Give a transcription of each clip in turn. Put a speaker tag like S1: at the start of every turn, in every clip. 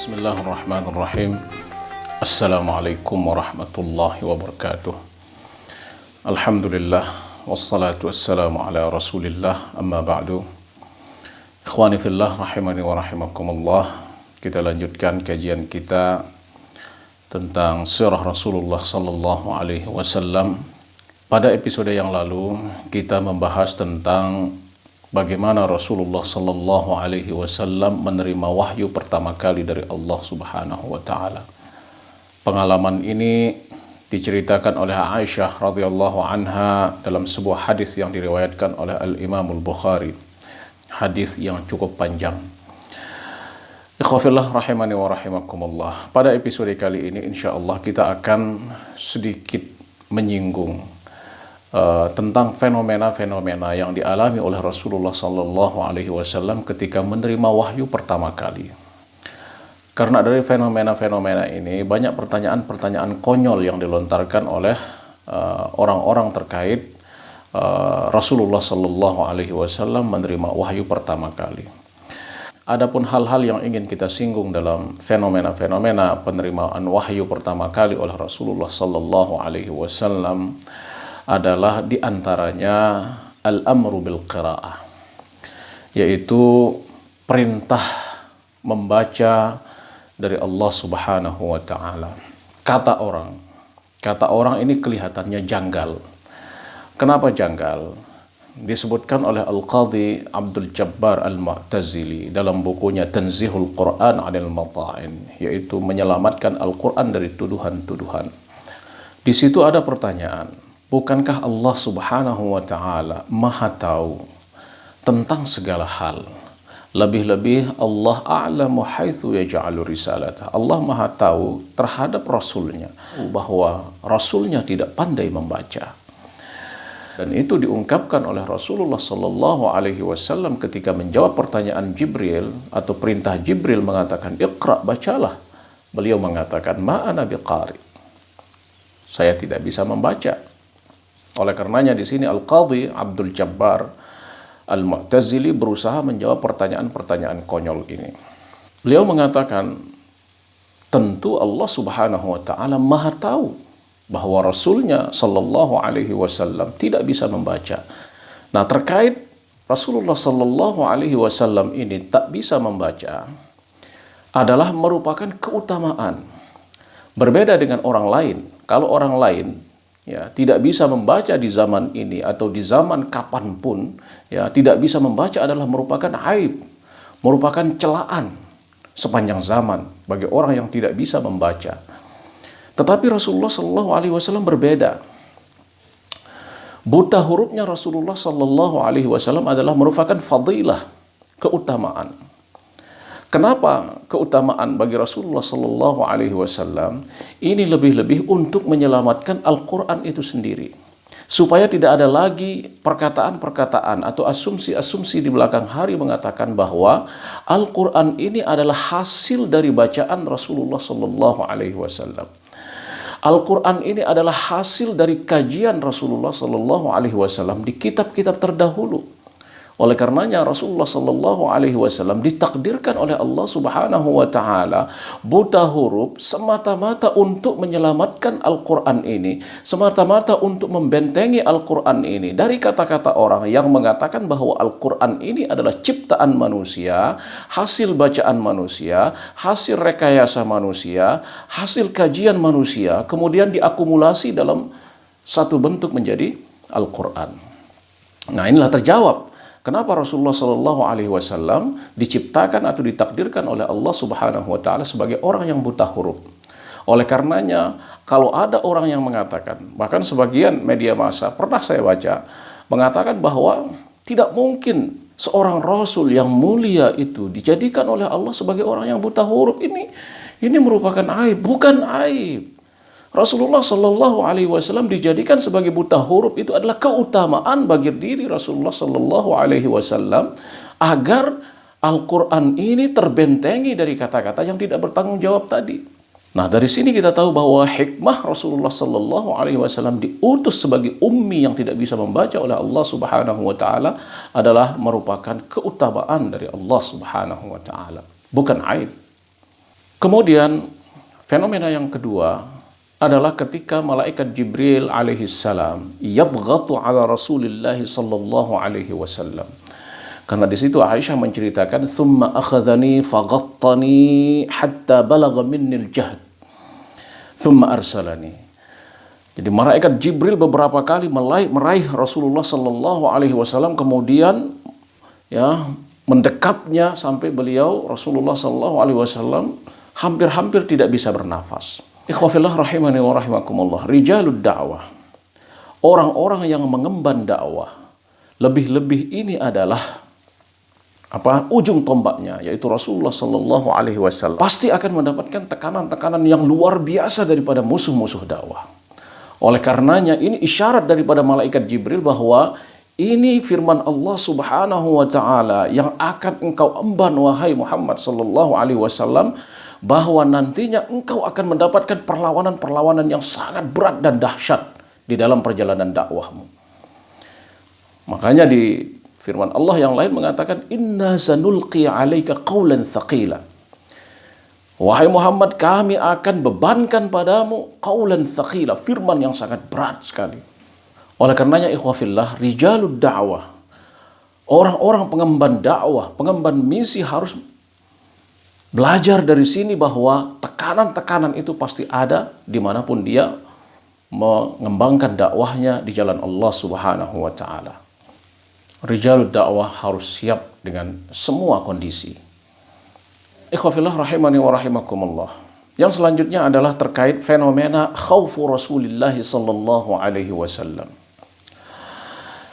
S1: Bismillahirrahmanirrahim. Assalamualaikum warahmatullahi wabarakatuh. Alhamdulillah wassalatu wassalamu ala Rasulillah, amma ba'du. Ikhwani fillah rahimani wa rahimakumullah. Kita lanjutkan kajian kita tentang sirah Rasulullah sallallahu alaihi wasallam. Pada episode yang lalu kita membahas tentang bagaimana Rasulullah sallallahu alaihi wasallam menerima wahyu pertama kali dari Allah Subhanahu wa taala. Pengalaman ini diceritakan oleh Aisyah radhiyallahu anha dalam sebuah hadis yang diriwayatkan oleh Al-Imam Al-Bukhari. Hadis yang cukup panjang. Ikhwafillah rahimani wa rahimakumullah. Pada episode kali ini insyaallah kita akan sedikit menyinggung tentang fenomena-fenomena yang dialami oleh Rasulullah sallallahu alaihi wasallam ketika menerima wahyu pertama kali. Karena dari fenomena-fenomena ini banyak pertanyaan-pertanyaan konyol yang dilontarkan oleh orang-orang terkait Rasulullah sallallahu alaihi wasallam menerima wahyu pertama kali. Adapun hal-hal yang ingin kita singgung dalam fenomena-fenomena penerimaan wahyu pertama kali oleh Rasulullah sallallahu alaihi wasallam adalah diantaranya al-amru bil qiraah, yaitu perintah membaca dari Allah Subhanahu wa taala. Kata orang ini kelihatannya janggal. Kenapa janggal? Disebutkan oleh Al-Qadhi Abdul Jabbar Al-Mu'tazili dalam bukunya Tanzihul Quran 'anil Mata'in, yaitu menyelamatkan Al-Quran dari tuduhan-tuduhan. Di situ ada pertanyaan, bukankah Allah Subhanahu wa taala Maha tahu tentang segala hal? Lebih-lebih Allah a'lamu haitsu yaj'alu risalatah. Allah Maha tahu terhadap rasulnya bahwa rasulnya tidak pandai membaca. Dan itu diungkapkan oleh Rasulullah sallallahu alaihi wasallam ketika menjawab pertanyaan Jibril atau perintah Jibril mengatakan Iqra, bacalah. Beliau mengatakan ma ana biqari. Saya tidak bisa membaca. Oleh karenanya di sini Al-Qadhi Abdul Jabbar Al-Mu'tazili berusaha menjawab pertanyaan-pertanyaan konyol ini. Beliau mengatakan, tentu Allah Subhanahu wa taala Maha tahu bahwa Rasulnya sallallahu alaihi wasallam tidak bisa membaca. Nah, terkait Rasulullah sallallahu alaihi wasallam ini tak bisa membaca adalah merupakan keutamaan. Berbeda dengan orang lain. Kalau orang lain tidak bisa membaca di zaman ini atau di zaman kapanpun, tidak bisa membaca adalah merupakan aib, merupakan celaan sepanjang zaman bagi orang yang tidak bisa membaca. Tetapi Rasulullah Sallallahu Alaihi Wasallam berbeda. Buta hurufnya Rasulullah Sallallahu Alaihi Wasallam adalah merupakan fadilah, keutamaan. Kenapa keutamaan bagi Rasulullah Sallallahu Alaihi Wasallam? Ini lebih-lebih untuk menyelamatkan Al-Quran itu sendiri, supaya tidak ada lagi perkataan-perkataan atau asumsi-asumsi di belakang hari mengatakan bahwa Al-Quran ini adalah hasil dari bacaan Rasulullah Sallallahu Alaihi Wasallam. Al-Quran ini adalah hasil dari kajian Rasulullah Sallallahu Alaihi Wasallam di kitab-kitab terdahulu. Oleh karenanya Rasulullah Sallallahu Alaihi Wasallam ditakdirkan oleh Allah Subhanahu Wa Taala buta huruf semata-mata untuk menyelamatkan Al-Quran ini, semata-mata untuk membentengi Al-Quran ini dari kata-kata orang yang mengatakan bahwa Al-Quran ini adalah ciptaan manusia, hasil bacaan manusia, hasil rekayasa manusia, hasil kajian manusia, kemudian diakumulasi dalam satu bentuk menjadi Al-Quran. Nah, inilah terjawab kenapa Rasulullah Shallallahu Alaihi Wasallam diciptakan atau ditakdirkan oleh Allah Subhanahu Wa Taala sebagai orang yang buta huruf. Oleh karenanya, kalau ada orang yang mengatakan, bahkan sebagian media massa pernah saya baca mengatakan bahwa tidak mungkin seorang Rasul yang mulia itu dijadikan oleh Allah sebagai orang yang buta huruf, ini merupakan aib. Bukan aib. Rasulullah Sallallahu Alaihi Wasallam dijadikan sebagai buta huruf itu adalah keutamaan bagi diri Rasulullah Sallallahu Alaihi Wasallam agar Al-Quran ini terbentengi dari kata-kata yang tidak bertanggung jawab tadi. Nah, dari sini kita tahu bahwa hikmah Rasulullah Sallallahu Alaihi Wasallam diutus sebagai ummi yang tidak bisa membaca oleh Allah Subhanahu Wa Taala adalah merupakan keutamaan dari Allah Subhanahu Wa Taala, bukan aib. Kemudian fenomena yang kedua adalah ketika malaikat Jibril alaihi salam yadghatu ala Rasulillah sallallahu alaihi wasallam. Karena di situ Aisyah menceritakan, "Tsumma akhadhani faghattani hatta balagha minni al-jahd. Tsumma arsalani." Jadi malaikat Jibril beberapa kali meraih Rasulullah sallallahu alaihi wasallam, kemudian ya mendekapnya sampai beliau Rasulullah sallallahu alaihi wasallam hampir-hampir tidak bisa bernafas. Ikhwafillah rahimani wa rahimakumullah, rijalud da'wah, orang-orang yang mengemban dakwah, lebih-lebih ini adalah ujung tombaknya, yaitu Rasulullah sallallahu alaihi wasallam, pasti akan mendapatkan tekanan-tekanan yang luar biasa daripada musuh-musuh dakwah. Oleh karenanya ini isyarat daripada malaikat Jibril bahwa ini firman Allah Subhanahu wa taala yang akan engkau emban wahai Muhammad sallallahu alaihi wasallam, bahwa nantinya engkau akan mendapatkan perlawanan-perlawanan yang sangat berat dan dahsyat di dalam perjalanan dakwahmu. Makanya di firman Allah yang lain mengatakan, "Inna sanulqi 'alaika qawlan thaqila." Wahai Muhammad, kami akan bebankan padamu qawlan thaqila, firman yang sangat berat sekali. Oleh karenanya ikhwafillah, rijalud da'wah, orang-orang pengemban dakwah, pengemban misi harus belajar dari sini bahwa tekanan-tekanan itu pasti ada dimanapun dia mengembangkan dakwahnya di jalan Allah Subhanahu wa ta'ala. Rijalud dakwah harus siap dengan semua kondisi. Ikhwafillah rahimani wa rahimakumullah. Yang selanjutnya adalah terkait fenomena khaufu Rasulullah sallallahu alaihi wasallam,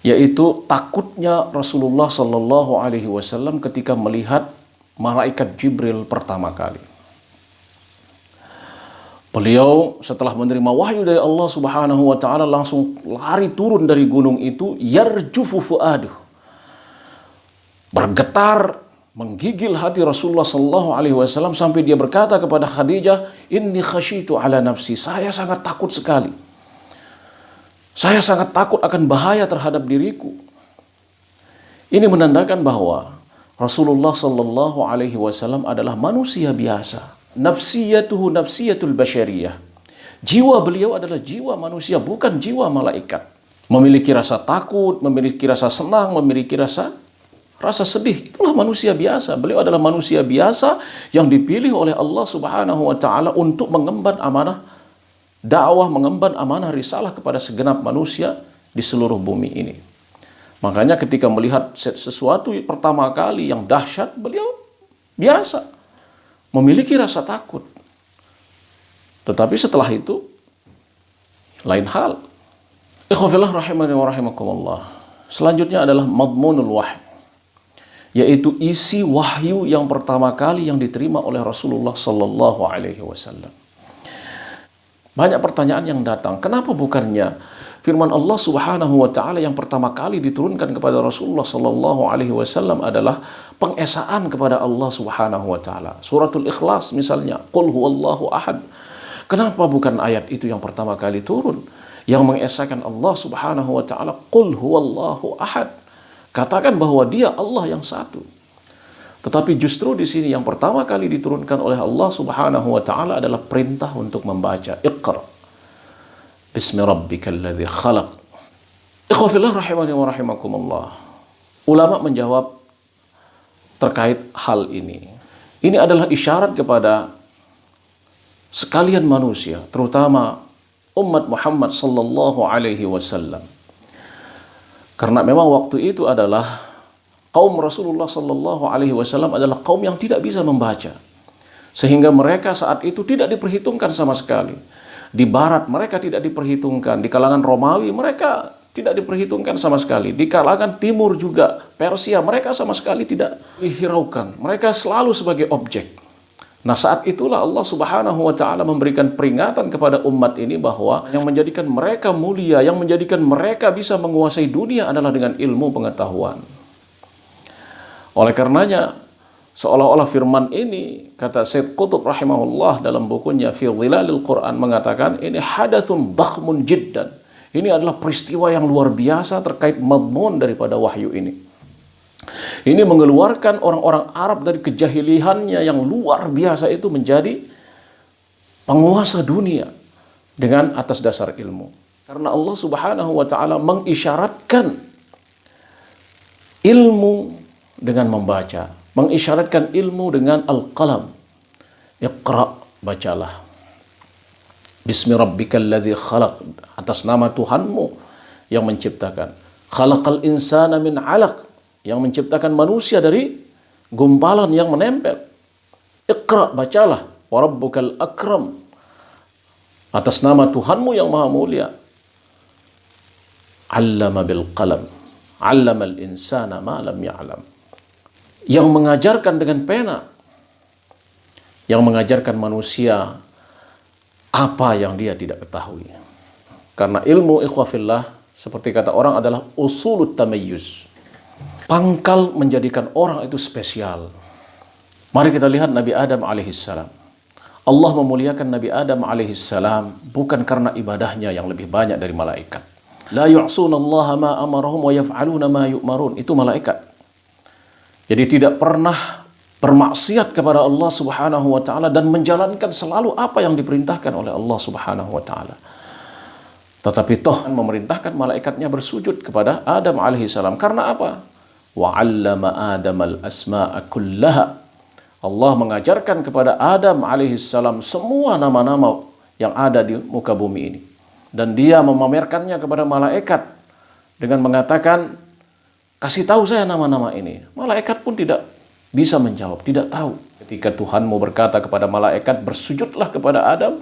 S1: yaitu takutnya Rasulullah sallallahu alaihi wasallam ketika melihat malaikat Jibril pertama kali. Beliau setelah menerima wahyu dari Allah Subhanahu wa taala langsung lari turun dari gunung itu, yarjufu fuaduh, bergetar, menggigil hati Rasulullah sallallahu alaihi wasallam sampai dia berkata kepada Khadijah, "Inni khasyitu ala nafsi." Saya sangat takut sekali. Saya sangat takut akan bahaya terhadap diriku. Ini menandakan bahwa Rasulullah sallallahu alaihi wasallam adalah manusia biasa. Nafsiyatuhu nafsiyatul basyariyah. Jiwa beliau adalah jiwa manusia, bukan jiwa malaikat. Memiliki rasa takut, memiliki rasa senang, memiliki rasa sedih, itulah manusia biasa. Beliau adalah manusia biasa yang dipilih oleh Allah Subhanahu wa taala untuk mengemban amanah dakwah, mengemban amanah risalah kepada segenap manusia di seluruh bumi ini. Makanya ketika melihat sesuatu pertama kali yang dahsyat, beliau biasa memiliki rasa takut. Tetapi setelah itu lain hal. Ikhwafillah rahimani wa rahimakumullah. Selanjutnya adalah madmunul wahyi, yaitu isi wahyu yang pertama kali yang diterima oleh Rasulullah sallallahu alaihi wasallam. Banyak pertanyaan yang datang, kenapa bukannya firman Allah Subhanahu wa taala yang pertama kali diturunkan kepada Rasulullah sallallahu alaihi wasallam adalah pengesaan kepada Allah Subhanahu wa taala. Suratul Ikhlas misalnya, qul huwallahu ahad. Kenapa bukan ayat itu yang pertama kali turun yang mengesahkan Allah Subhanahu wa taala, qul huwallahu ahad. Katakan bahwa dia Allah yang satu. Tetapi justru di sini yang pertama kali diturunkan oleh Allah Subhanahu wa taala adalah perintah untuk membaca. Iqra bismi rabbikal ladzi khalaq. Ikhwafillah rahimani wa rahimakumullah. Ulama menjawab terkait hal ini. Ini adalah isyarat kepada sekalian manusia, terutama umat Muhammad sallallahu alaihi wasallam. Karena memang waktu itu adalah kaum Rasulullah sallallahu alaihi wasallam adalah kaum yang tidak bisa membaca. Sehingga mereka saat itu tidak diperhitungkan sama sekali. Di barat mereka tidak diperhitungkan, di kalangan Romawi mereka tidak diperhitungkan sama sekali. Di kalangan timur juga, Persia, mereka sama sekali tidak dihiraukan. Mereka selalu sebagai objek. Nah saat itulah Allah Subhanahu wa ta'ala memberikan peringatan kepada umat ini bahwa yang menjadikan mereka mulia, yang menjadikan mereka bisa menguasai dunia adalah dengan ilmu pengetahuan. Oleh karenanya, seolah-olah firman ini, kata Syed Qutb rahimahullah dalam bukunya Fi Dhilalil Quran mengatakan, ini hadathun dakhmun jiddan. Ini adalah peristiwa yang luar biasa terkait madmun daripada wahyu ini. Ini mengeluarkan orang-orang Arab dari kejahiliannya yang luar biasa itu menjadi penguasa dunia dengan atas dasar ilmu. Karena Allah Subhanahu wa taala mengisyaratkan ilmu dengan membaca, mengisyaratkan ilmu dengan al-qalam. Iqra, bacalah. Bismi rabbikal ladzi khalaq, atas nama Tuhanmu yang menciptakan. Khalaqal insana min 'alaq, yang menciptakan manusia dari gumpalan yang menempel. Iqra, bacalah. Wa rabbukal akram, atas nama Tuhanmu yang maha mulia. 'Allama bil qalam, 'allamal insana ma lam ya'lam. Yang mengajarkan dengan pena, yang mengajarkan manusia apa yang dia tidak ketahui. Karena ilmu ikhwafillah, seperti kata orang, adalah usulut tamayyuz. Pangkal menjadikan orang itu spesial. Mari kita lihat Nabi Adam alaihissalam. Allah memuliakan Nabi Adam alaihissalam bukan karena ibadahnya yang lebih banyak dari malaikat. La yu'sunallaha ma amarahum wa yaf'aluna ma yu'marun. Itu malaikat. Jadi tidak pernah bermaksiat kepada Allah Subhanahu wa taala dan menjalankan selalu apa yang diperintahkan oleh Allah Subhanahu wa taala. Tetapi toh memerintahkan malaikatnya bersujud kepada Adam alaihissalam. Karena apa? Wa 'allama Adamal asma'a kullaha. Allah mengajarkan kepada Adam alaihissalam semua nama-nama yang ada di muka bumi ini. Dan dia memamerkannya kepada malaikat dengan mengatakan, kasih tahu saya nama-nama ini. Malaikat pun tidak bisa menjawab, tidak tahu. Ketika Tuhanmu berkata kepada malaikat, bersujudlah kepada Adam,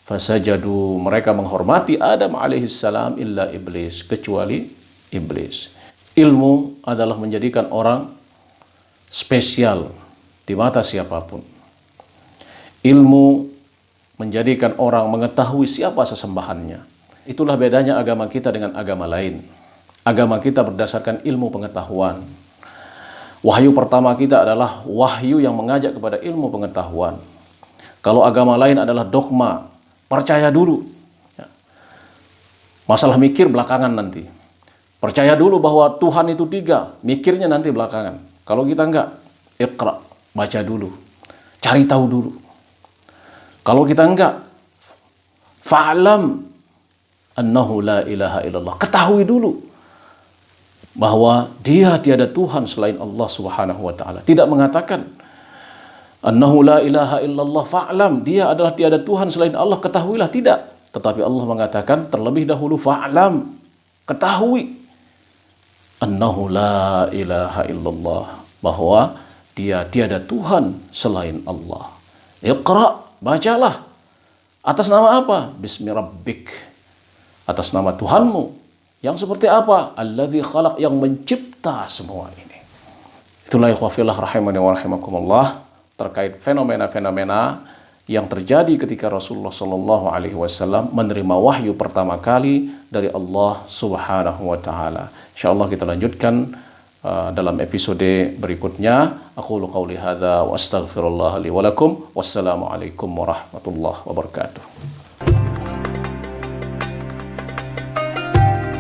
S1: fasajadu, mereka menghormati Adam alaihissalam, illa iblis, kecuali iblis. Ilmu adalah menjadikan orang spesial di mata siapapun. Ilmu menjadikan orang mengetahui siapa sesembahannya. Itulah bedanya agama kita dengan agama lain. Agama kita berdasarkan ilmu pengetahuan. Wahyu pertama kita adalah wahyu yang mengajak kepada ilmu pengetahuan. Kalau agama lain adalah dogma, percaya dulu. Masalah mikir belakangan nanti. Percaya dulu bahwa Tuhan itu 3, mikirnya nanti belakangan. Kalau kita enggak, iqra, baca dulu. Cari tahu dulu. Kalau kita enggak, fa'lam annahu la ilaha illallah. Ketahui dulu bahwa dia tiada Tuhan selain Allah Subhanahu wa taala. Tidak mengatakan annahu la ilaha illallah fa'lam, dia adalah tiada Tuhan selain Allah, ketahuilah, tidak. Tetapi Allah mengatakan terlebih dahulu fa'lam, ketahui annahu la ilaha illallah, bahwa dia tiada Tuhan selain Allah. Iqra, bacalah. Atas nama apa? Bismi rabbik, atas nama Tuhanmu. Yang seperti apa? Allazi khalaq, yang mencipta semua ini. Itulah ikhwafillah rahimani wa rahimakumullah, terkait fenomena-fenomena yang terjadi ketika Rasulullah Shallallahu Alaihi Wasallam menerima wahyu pertama kali dari Allah Subhanahu Wa Taala. Insyaallah kita lanjutkan dalam episode berikutnya. Aqulu qauli hadza wa astaghfirullah li wa lakum. Wassalamu alaikum warahmatullahi wabarakatuh.